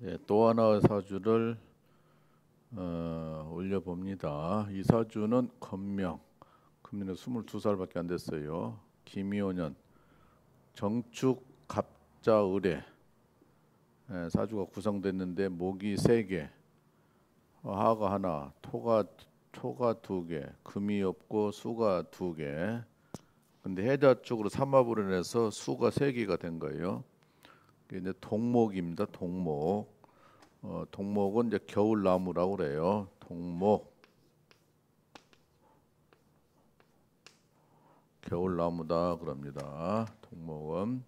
예, 또 하나의 사주를 올려봅니다. 이 사주는 건명, 금년에 22살밖에 안 됐어요. 김이오년, 정축, 갑자, 을에 사주가 구성됐는데 목이 3개, 화가 하나, 토가 2개, 금이 없고 수가 2개. 근데 해자 쪽으로 삼합으로 인해서 수가 3개가 된 거예요. 이게 이제 동목입니다. 동목. 동목은 이제 겨울나무라고 그래요. 동목, 겨울나무다 그럽니다. 동목은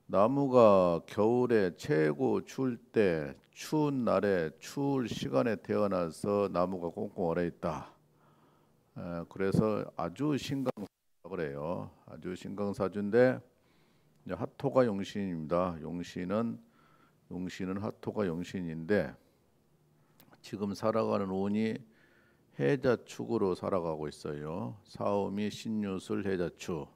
나무가 겨울에 최고 추울 때, 추운 날에 추울 시간에 태어나서 나무가 꽁꽁 얼어 있다. 그래서 아주 신강사라고 그래요. 아주 신강사주인데 이제 하토가 용신입니다. 용신은 하토가 용신인데 지금 살아가는 운이 해자축으로 살아가고 있어요. 사음이 신유술 해자축.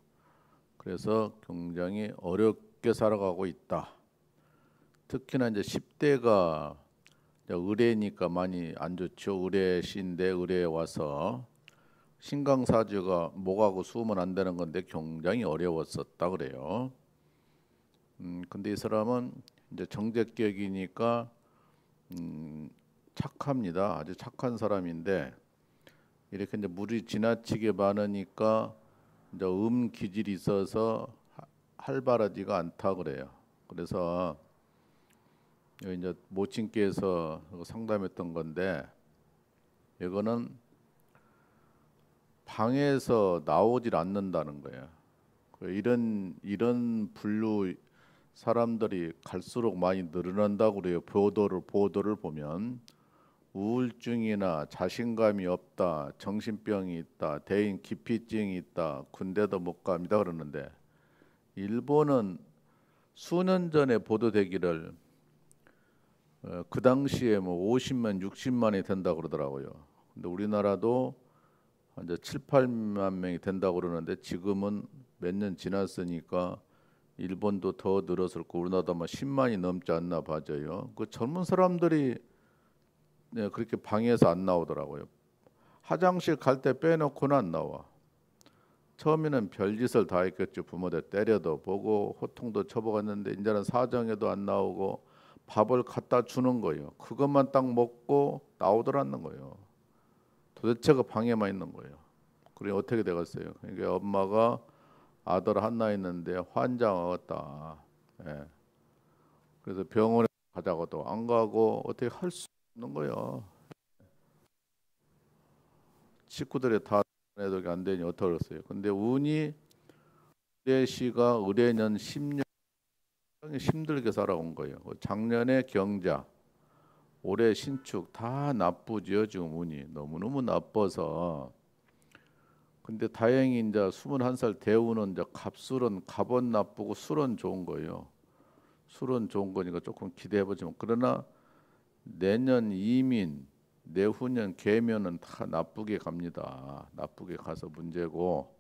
그래서 굉장히 어렵게 살아가고 있다. 특히나 이제 10대가 을해니까 많이 안 좋죠. 을해시인데 을해에 와서 신강사주가 목하고 수으면 안 되는 건데 굉장히 어려웠었다 그래요. 근데 이 사람은 이제 정제격이니까 착합니다. 아주 착한 사람인데 이렇게 이제 물이 지나치게 많으니까 이제 기질이 있어서 활발하지가 않다 그래요. 그래서 여기 이제 모친께서 상담했던 건데 이거는 방에서 나오질 않는다는 거예요. 이런 분류 사람들이 갈수록 많이 늘어난다고 그래요. 보도를 보면 우울증이나 자신감이 없다, 정신병이 있다, 대인 기피증이 있다, 군대도 못 갑니다 그러는데 일본은 수년 전에 보도되기를 그 당시에 뭐 50만, 60만이 된다 그러더라고요. 근데 우리나라도 이제 7, 8만 명이 된다고 그러는데 지금은 몇 년 지났으니까 일본도 더 늘었을 거고 우리나라도 아마 10만이 넘지 않나 봐져요. 그 젊은 사람들이 그렇게 방에서 안 나오더라고요. 화장실 갈 때 빼놓고는 안 나와. 처음에는 별짓을 다 했겠죠. 부모들 때려도 보고 호통도 쳐보았는데 이제는 사정에도 안 나오고 밥을 갖다 주는 거예요. 그것만 딱 먹고 나오더라는 거예요. 도대체가 방에만 있는 거예요. 그래 어떻게 되겠어요? 그러니까 엄마가 아들 하나 있는데 환장하겠다. 예. 그래서 병원에 가자고도 안 가고 어떻게 할 수 없는 거예요. 식구들이 다 해도 안 되니 어떡하겠어요. 근데 운이 을해시가 을해년 10년 힘들게 살아온 거예요. 작년에 경자, 올해 신축 다 나쁘죠. 지금 운이 너무너무 나빠서. 근데 다행히 이제 21살 대운은 이제 갑은 나쁘고 술은 좋은 거예요. 술은 좋은 거니까 조금 기대해 보지만 그러나 내년 이민, 내후년 개면은 다 나쁘게 갑니다. 나쁘게 가서 문제고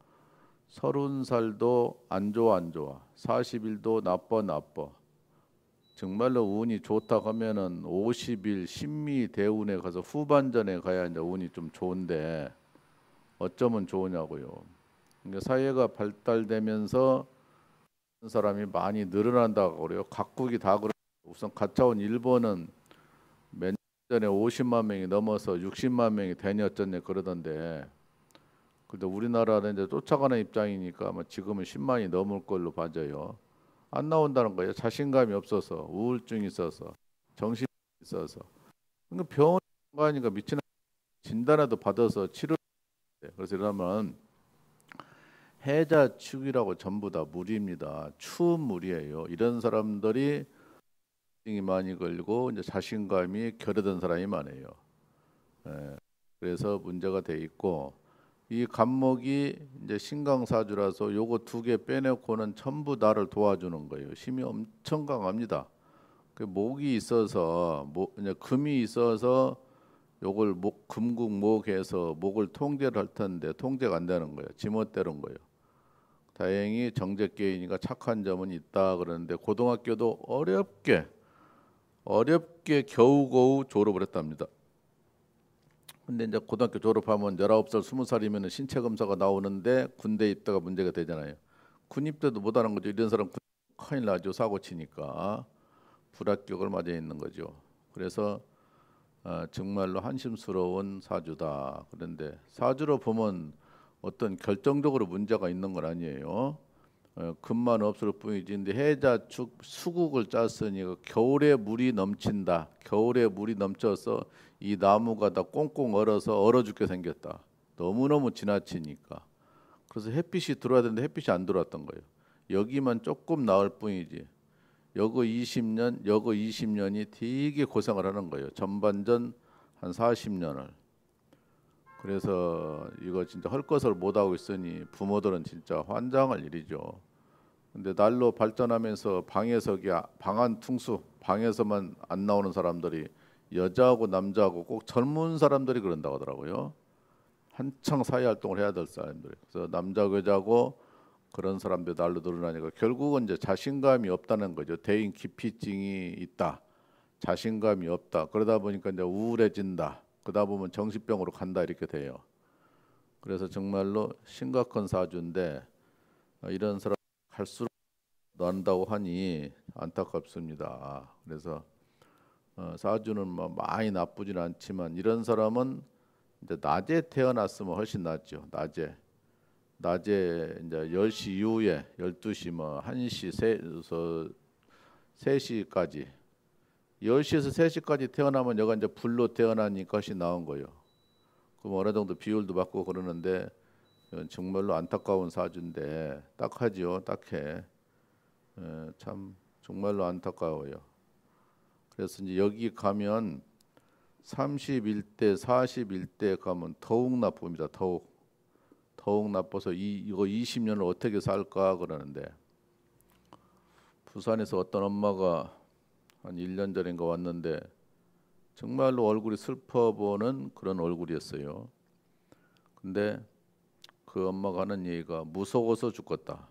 30살도 안 좋아 안 좋아. 40일도 나빠. 정말로 운이 좋다 하면은 50일 신미 대운에 가서 후반전에 가야 이제 운이 좀 좋은데 어쩌면 좋으냐고요. 그러니까 사회가 발달되면서 사람이 많이 늘어난다고 그래요. 각국이 다 그래요. 우선 갔다 온 일본은 몇 년 전에 50만 명이 넘어서 60만 명이 되니 어쩌네 그러던데. 근데 우리나라는 이제 쫓아가는 입장이니까 아마 지금은 10만이 넘을 걸로 봐져요. 안 나온다는 거예요. 자신감이 없어서, 우울증이 있어서, 정신이 있어서. 그러니까 병원 가니까 미치는 진단에도 받아서 치료. 그래서 이러면 해자축이라고 전부 다 무리입니다. 추운 무리예요. 이런 사람들이 이 많이 걸고 이제 자신감이 결여된 사람이 많아요. 예, 그래서 문제가 돼 있고 이 간목이 이제 신강사주라서 요거 2개 빼놓고는 전부 나를 도와주는 거예요. 힘이 엄청 강합니다. 그 목이 있어서 이제 금이 있어서 요걸 금국목해서 목을 통제를 할 텐데 통제가 안 되는 거예요. 지멋대로인 거예요. 다행히 정제계이니까 착한 점은 있다 그러는데 고등학교도 어렵게 어렵게 겨우겨우 졸업을 했답니다. 근데 이제 고등학교 졸업하면 19살, 20살이면 신체 검사가 나오는데 군대 있다가 문제가 되잖아요. 군 입대도 못하는 거죠. 이런 사람 큰일 나죠. 사고 치니까 불합격을 맞아 있는 거죠. 그래서 정말로 한심스러운 사주다. 그런데 사주로 보면 어떤 결정적으로 문제가 있는 건 아니에요. 금만 없을 뿐이지. 근데 해자축 수국을 짰으니 그 겨울에 물이 넘친다. 겨울에 물이 넘쳐서 이 나무가 다 꽁꽁 얼어서 얼어 죽게 생겼다. 너무너무 지나치니까. 그래서 햇빛이 들어와야 되는데 햇빛이 안 들어왔던 거예요. 여기만 조금 나을 뿐이지. 여거 20년이 되게 고생을 하는 거예요. 전반전 한 40년을. 그래서 이거 진짜 할 것을 못 하고 있으니 부모들은 진짜 환장할 일이죠. 근데 날로 발전하면서 방한 퉁수 방에서만 안 나오는 사람들이 여자하고 남자하고 꼭 젊은 사람들이 그런다고 하더라고요. 한창 사회 활동을 해야 될 사람들. 그래서 남자하고 여자하고 그런 사람들 날로 늘어나니까 결국은 이제 자신감이 없다는 거죠. 대인 기피증이 있다. 자신감이 없다. 그러다 보니까 이제 우울해진다. 그러다 보면 정신병으로 간다 이렇게 돼요. 그래서 정말로 심각한 사주인데 이런 사람 갈수록 난다고 하니 안타깝습니다. 그래서 사주는 뭐 많이 나쁘진 않지만 이런 사람은 이제 낮에 태어났으면 훨씬 낫죠. 낮에 이제 10시 이후에 12시 뭐 1시 3시까지 10시에서 3시까지 태어나면 여가 이제 불로 태어나니까 훨씬 나은 거예요. 그럼 어느 정도 비율도 맞고 그러는데 이건 정말로 안타까운 사주인데 딱하지요. 딱해. 참 정말로 안타까워요. 그래서 이제 여기 가면 31대 41대 가면 더욱 나쁩니다. 더욱 나빠서 이거 20년을 어떻게 살까 그러는데 부산에서 어떤 엄마가 한 1년 전인가 왔는데 정말로 얼굴이 슬퍼 보는 그런 얼굴이었어요. 근데 그 엄마가 하는 얘기가 무서워서 죽겠다.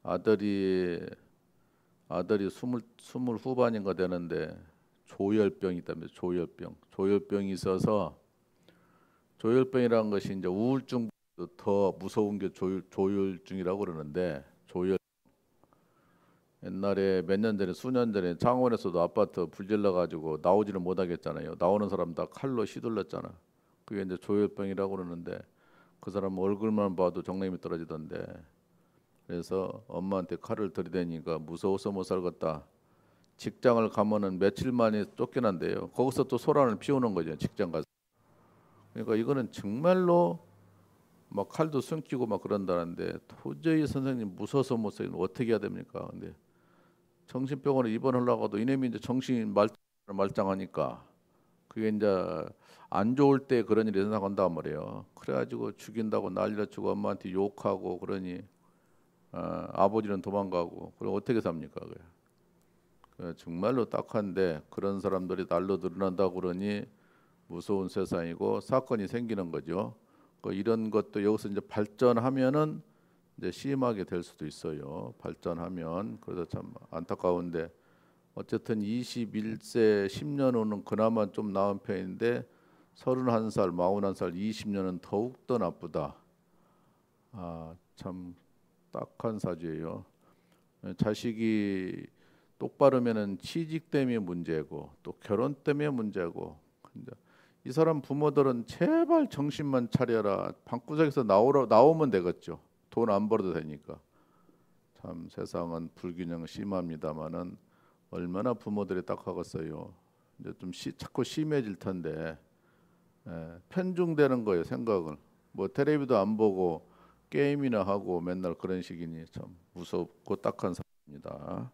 아들이 스물 후반인가 되는데 조혈병이 있다면서 조혈병이 있어서 조혈병이라는 것이 이제 우울증보다 더 무서운 게 조혈증이라고 그러는데 옛날에 몇 년 전에 수년 전에 창원에서도 아파트 불질러 가지고 나오지를 못하겠잖아요. 나오는 사람 다 칼로 휘둘렀잖아. 그게 이제 조혈병이라고 그러는데 그 사람 얼굴만 봐도 정내미 떨어지던데 그래서 엄마한테 칼을 들이대니까 무서워서 못 살겠다. 직장을 가면은 며칠 만에 쫓겨난대요. 거기서 또 소란을 피우는 거죠. 직장 가서. 그러니까 이거는 정말로 막 칼도 숨기고 막 그런다는데 도저히 선생님 무서워서 못 살겠는데 어떻게 해야 됩니까? 근데 정신병원에 입원하려고도 이놈이 이제 정신 말짱하니까 그게 이제 안 좋을 때 그런 일이 생각한단 말이에요. 그래가지고 죽인다고 난리를 치고 엄마한테 욕하고 그러니 아버지는 도망가고 그럼 어떻게 삽니까? 정말로 딱한데 그런 사람들이 날로 늘어난다고 그러니 무서운 세상이고 사건이 생기는 거죠. 이런 것도 여기서 이제 발전하면은 이제 심하게 될 수도 있어요. 발전하면 그래서 참 안타까운데 어쨌든 21세 10년 후는 그나마 좀 나은 편인데 31살, 41살, 20년은 더욱 더 나쁘다. 참 딱한 사주예요. 자식이 똑바르면은 취직 때문에 문제고 또 결혼 때문에 문제고. 근데 이 사람 부모들은 제발 정신만 차려라. 방구석에서 나오면 되겠죠. 돈 안 벌어도 되니까. 참 세상은 불균형 심합니다마는 얼마나 부모들이 딱하겠어요. 이제 좀 자꾸 심해질 텐데 편중되는 거예요. 생각을 뭐 텔레비도 안 보고 게임이나 하고 맨날 그런 식이니 참 무섭고 딱한 사람입니다.